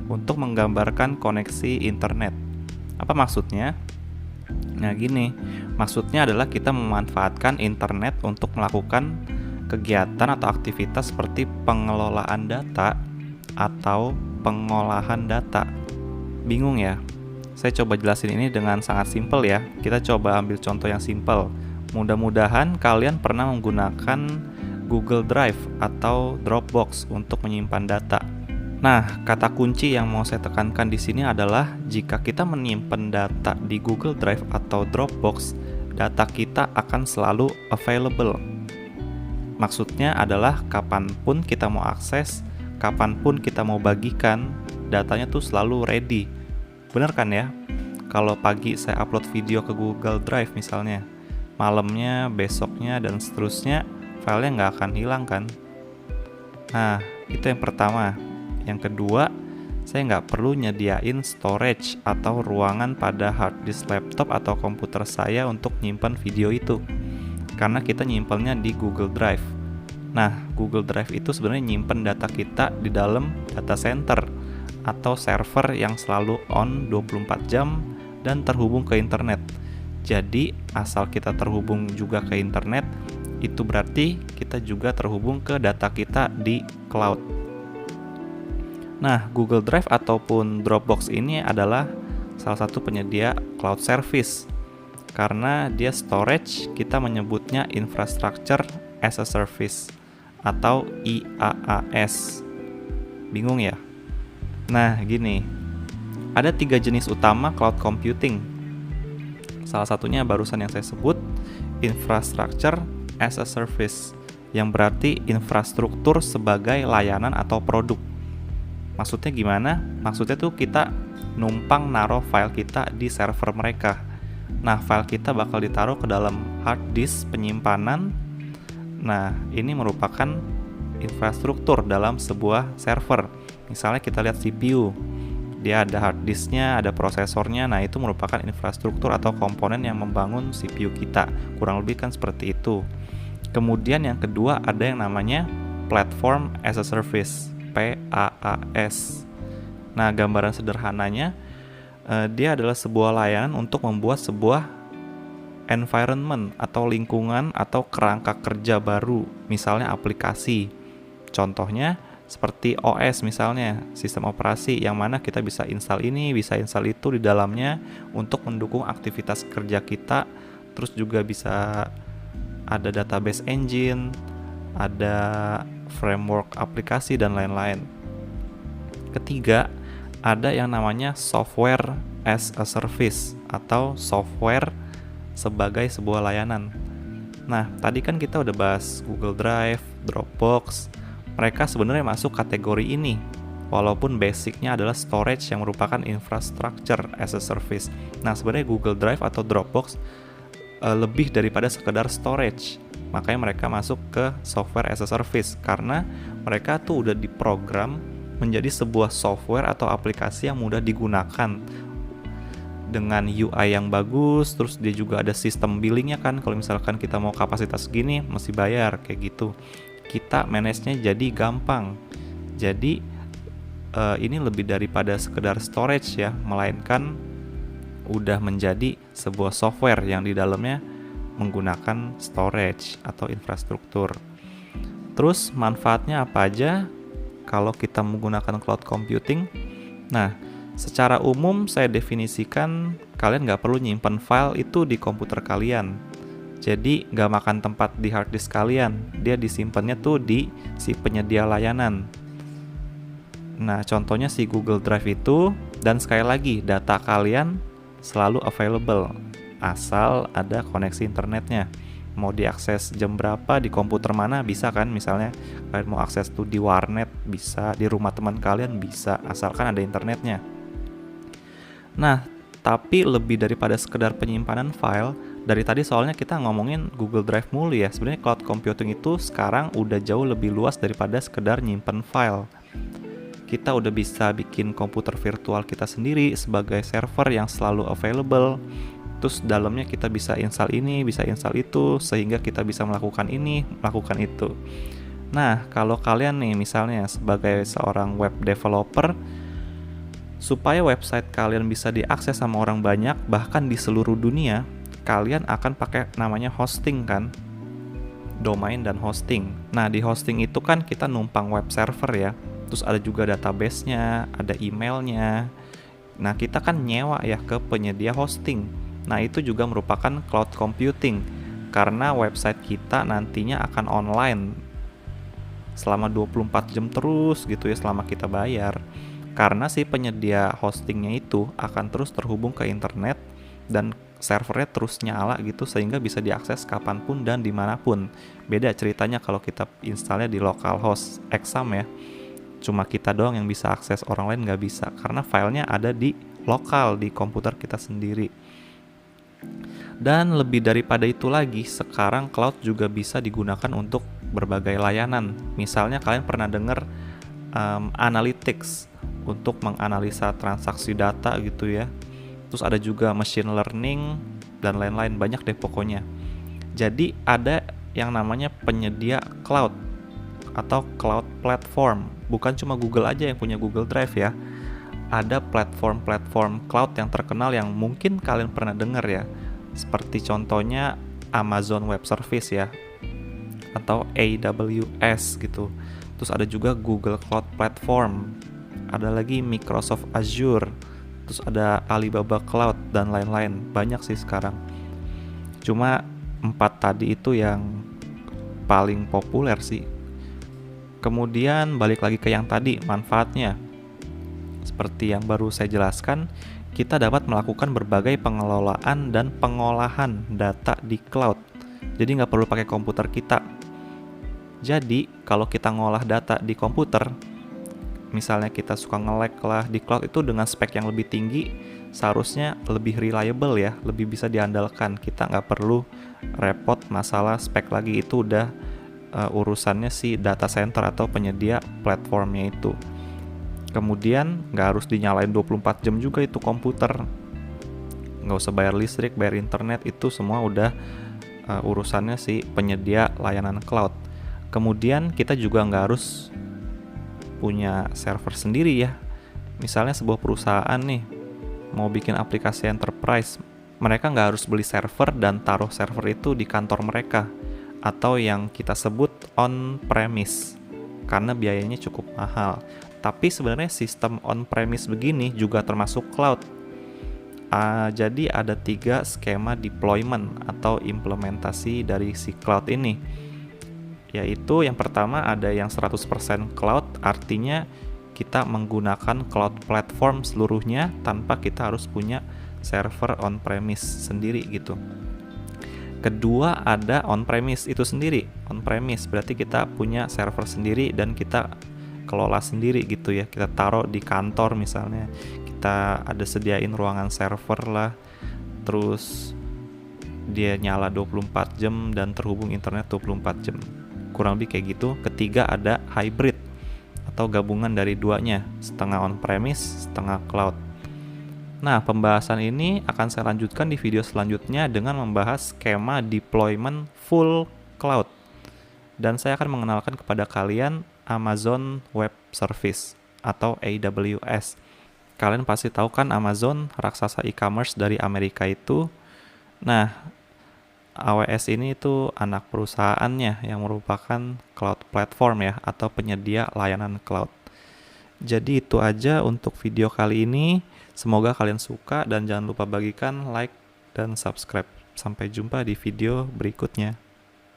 untuk menggambarkan koneksi internet. Apa maksudnya? Nah gini, maksudnya adalah kita memanfaatkan internet untuk melakukan kegiatan atau aktivitas seperti pengelolaan data atau pengolahan data. Bingung ya? Saya coba jelasin ini dengan sangat simpel ya. Kita coba ambil contoh yang simpel. Mudah-mudahan kalian pernah menggunakan Google Drive atau Dropbox untuk menyimpan data. Nah, kata kunci yang mau saya tekankan di sini adalah jika kita menyimpan data di Google Drive atau Dropbox, data kita akan selalu available. Maksudnya adalah kapanpun kita mau akses, kapanpun kita mau bagikan, datanya tuh selalu ready. Bener kan ya? Kalau pagi saya upload video ke Google Drive misalnya, malamnya, besoknya, dan seterusnya, filenya nggak akan hilang kan? Nah, itu yang pertama. Yang kedua, saya nggak perlu nyediain storage atau ruangan pada hard disk laptop atau komputer saya untuk nyimpan video itu, karena kita nyimpannya di Google Drive. Nah, Google Drive itu sebenarnya nyimpan data kita di dalam data center atau server yang selalu on 24 jam dan terhubung ke internet. Jadi, asal kita terhubung juga ke internet, itu berarti kita juga terhubung ke data kita di cloud. Nah, Google Drive ataupun Dropbox ini adalah salah satu penyedia cloud service. Karena dia storage, kita menyebutnya Infrastructure as a Service atau IaaS. Bingung ya? Nah, gini. Ada 3 jenis utama cloud computing. Salah satunya barusan yang saya sebut, Infrastructure as a Service, yang berarti infrastruktur sebagai layanan atau produk. Maksudnya gimana? Maksudnya tuh kita numpang naruh file kita di server mereka. Nah, file kita bakal ditaruh ke dalam hard disk penyimpanan. Nah, ini merupakan infrastruktur dalam sebuah server. Misalnya kita lihat CPU. Dia ada hard disknya, ada prosesornya. Nah, itu merupakan infrastruktur atau komponen yang membangun CPU kita. Kurang lebih kan seperti itu. Kemudian yang kedua ada yang namanya Platform as a Service. PaaS. Nah, gambaran sederhananya, dia adalah sebuah layanan untuk membuat sebuah environment atau lingkungan atau kerangka kerja baru, misalnya aplikasi. Contohnya seperti OS misalnya, sistem operasi yang mana kita bisa install ini, bisa install itu di dalamnya untuk mendukung aktivitas kerja kita. Terus juga bisa ada database engine, ada framework aplikasi dan lain-lain. Ketiga, ada yang namanya software as a service atau software sebagai sebuah layanan. Nah, tadi kan kita udah bahas Google Drive, Dropbox. Mereka sebenarnya masuk kategori ini, walaupun basicnya adalah storage yang merupakan infrastructure as a service. Nah, sebenarnya Google Drive atau Dropbox lebih daripada sekedar storage. Makanya mereka masuk ke software as a service karena mereka tuh udah diprogram menjadi sebuah software atau aplikasi yang mudah digunakan dengan UI yang bagus. Terus dia juga ada sistem billingnya kan, kalau misalkan kita mau kapasitas segini mesti bayar kayak gitu. Kita manage-nya jadi gampang. Jadi ini lebih daripada sekedar storage ya, melainkan udah menjadi sebuah software yang di dalamnya menggunakan storage atau infrastruktur. Terus manfaatnya apa aja kalau kita menggunakan cloud computing? Nah, secara umum saya definisikan kalian nggak perlu nyimpen file itu di komputer kalian. Jadi nggak makan tempat di hard disk kalian. Dia disimpannya tuh di si penyedia layanan. Nah, contohnya si Google Drive itu, dan sekali lagi data kalian selalu available asal ada koneksi internetnya. Mau diakses jam berapa, di komputer mana bisa kan. Misalnya kalian mau akses tuh di warnet bisa, di rumah teman kalian bisa, asalkan ada internetnya. Nah, tapi lebih daripada sekedar penyimpanan file, dari tadi soalnya kita ngomongin Google Drive mulu ya. Sebenarnya cloud computing itu sekarang udah jauh lebih luas daripada sekedar nyimpen file. Kita udah bisa bikin komputer virtual kita sendiri sebagai server yang selalu available. Terus dalamnya kita bisa install ini, bisa install itu, sehingga kita bisa melakukan ini, melakukan itu. Nah, kalau kalian nih misalnya sebagai seorang web developer, Supaya website kalian bisa diakses sama orang banyak, bahkan di seluruh dunia, kalian akan pakai namanya hosting kan? Domain dan hosting. Nah, di hosting itu kan kita numpang web server ya. Terus ada juga database-nya, ada emailnya. Nah, kita kan nyewa ya ke penyedia hosting. Nah, itu juga merupakan cloud computing. Karena website kita nantinya akan online selama 24 jam terus gitu ya, selama kita bayar. Karena si penyedia hostingnya itu akan terus terhubung ke internet dan servernya terus nyala gitu, sehingga bisa diakses kapanpun dan dimanapun. Beda ceritanya kalau kita installnya di localhost exam ya, cuma kita doang yang bisa akses, orang lain nggak bisa, karena filenya ada di lokal di komputer kita sendiri. Dan lebih daripada itu lagi, sekarang cloud juga bisa digunakan untuk berbagai layanan. Misalnya kalian pernah dengar analytics untuk menganalisa transaksi data gitu ya. Terus ada juga machine learning dan lain-lain, banyak deh pokoknya. Jadi ada yang namanya penyedia cloud atau cloud platform. Bukan cuma Google aja yang punya Google Drive ya. Ada platform-platform cloud yang terkenal yang mungkin kalian pernah dengar ya. Seperti contohnya Amazon Web Service ya, atau AWS gitu. Terus ada juga Google Cloud Platform. Ada lagi Microsoft Azure. Terus ada Alibaba Cloud dan lain-lain. Banyak sih sekarang. Cuma 4 tadi itu yang paling populer sih. Kemudian balik lagi ke yang tadi, manfaatnya. Seperti yang baru saya jelaskan, kita dapat melakukan berbagai pengelolaan dan pengolahan data di cloud. Jadi nggak perlu pakai komputer kita. Jadi kalau kita ngolah data di komputer, misalnya kita suka nge-lag lah, di cloud itu dengan spek yang lebih tinggi, seharusnya lebih reliable ya, lebih bisa diandalkan. Kita nggak perlu repot masalah spek lagi, itu udah urusannya si data center atau penyedia platformnya itu. Kemudian nggak harus dinyalain 24 jam juga itu komputer, nggak usah bayar listrik, bayar internet, itu semua udah urusannya si penyedia layanan cloud. Kemudian kita juga nggak harus punya server sendiri ya. Misalnya sebuah perusahaan nih mau bikin aplikasi enterprise, mereka nggak harus beli server dan taruh server itu di kantor mereka, atau yang kita sebut on-premise, karena biayanya cukup mahal. Tapi sebenarnya sistem on-premise begini juga termasuk cloud. Jadi ada 3 skema deployment atau implementasi dari si cloud ini. Yaitu yang pertama ada yang 100% cloud, artinya kita menggunakan cloud platform seluruhnya tanpa kita harus punya server on-premise sendiri gitu. Kedua ada on-premise itu sendiri. On-premise berarti kita punya server sendiri dan kita kelola sendiri gitu ya. Kita taruh di kantor misalnya, kita ada sediain ruangan server lah, terus dia nyala 24 jam dan terhubung internet 24 jam. Kurang lebih kayak gitu. Ketiga ada hybrid atau gabungan dari duanya, setengah on-premise, setengah cloud. Nah, pembahasan ini akan saya lanjutkan di video selanjutnya dengan membahas skema deployment full cloud. Dan saya akan mengenalkan kepada kalian Amazon Web Service atau AWS. Kalian pasti tahu kan Amazon, raksasa e-commerce dari Amerika itu. Nah, AWS ini itu anak perusahaannya yang merupakan cloud platform ya, atau penyedia layanan cloud. Jadi itu aja untuk video kali ini. Semoga kalian suka dan jangan lupa bagikan like dan subscribe. Sampai jumpa di video berikutnya.